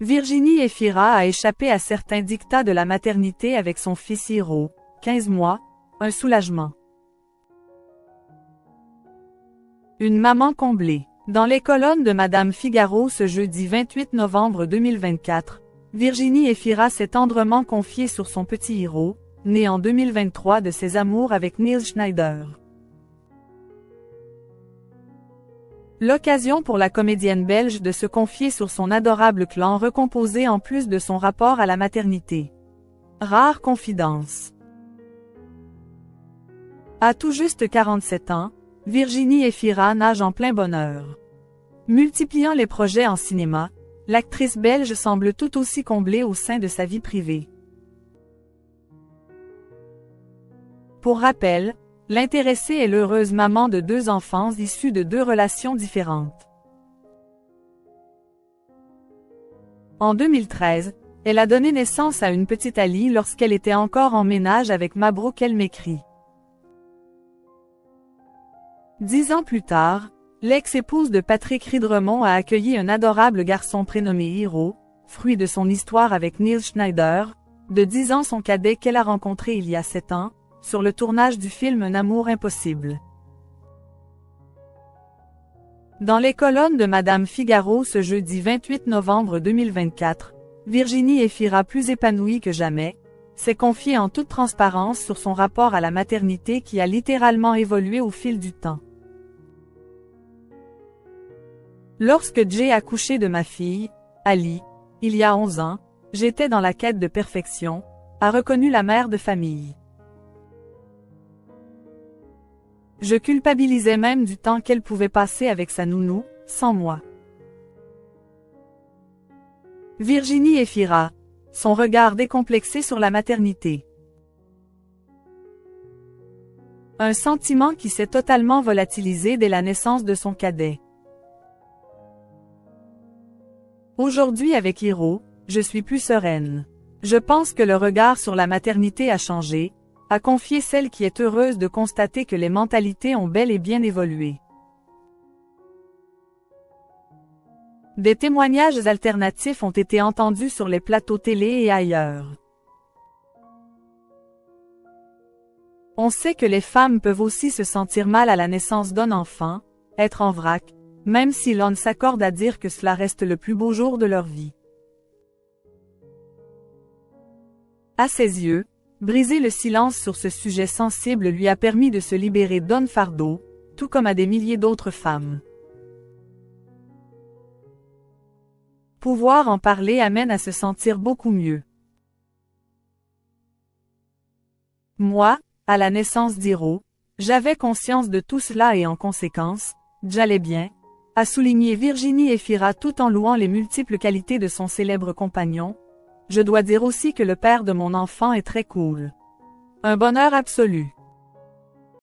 Virginie Efira a échappé à certains dictats de la maternité avec son fils Hiro, 15 mois, un soulagement. Une maman comblée. Dans les colonnes de Madame Figaro ce jeudi 28 novembre 2024, Virginie Efira s'est tendrement confiée sur son petit Hiro, né en 2023 de ses amours avec Nils Schneider. L'occasion pour la comédienne belge de se confier sur son adorable clan recomposé en plus de son rapport à la maternité. Rare confidence. À tout juste 47 ans, Virginie Efira nage en plein bonheur. Multipliant les projets en cinéma, l'actrice belge semble tout aussi comblée au sein de sa vie privée. Pour rappel, l'intéressée est l'heureuse maman de 2 enfants issus de 2 relations différentes. En 2013, elle a donné naissance à une petite Ali lorsqu'elle était encore en ménage avec Mabrouk El Mekri. 10 ans plus tard, l'ex-épouse de Patrick Ridremont a accueilli un adorable garçon prénommé Hiro, fruit de son histoire avec Nils Schneider, de 10 ans son cadet qu'elle a rencontré il y a 7 ans, sur le tournage du film Un amour impossible. Dans les colonnes de Madame Figaro ce jeudi 28 novembre 2024, Virginie Efira, plus épanouie que jamais, s'est confiée en toute transparence sur son rapport à la maternité qui a littéralement évolué au fil du temps. Lorsque j'ai accouché de ma fille, Ali, il y a 11 ans, j'étais dans la quête de perfection, a reconnu la mère de famille. Je culpabilisais même du temps qu'elle pouvait passer avec sa nounou, sans moi. Virginie Efira, son regard décomplexé sur la maternité. Un sentiment qui s'est totalement volatilisé dès la naissance de son cadet. Aujourd'hui avec Hiro, je suis plus sereine. Je pense que le regard sur la maternité a changé, a confié celle qui est heureuse de constater que les mentalités ont bel et bien évolué. Des témoignages alternatifs ont été entendus sur les plateaux télé et ailleurs. On sait que les femmes peuvent aussi se sentir mal à la naissance d'un enfant, être en vrac, même si l'on s'accorde à dire que cela reste le plus beau jour de leur vie. À ses yeux, briser le silence sur ce sujet sensible lui a permis de se libérer d'un fardeau, tout comme à des milliers d'autres femmes. Pouvoir en parler amène à se sentir beaucoup mieux. Moi, à la naissance d'Hiro, j'avais conscience de tout cela et en conséquence, j'allais bien, a souligné Virginie Efira tout en louant les multiples qualités de son célèbre compagnon. Je dois dire aussi que le père de mon enfant est très cool. Un bonheur absolu.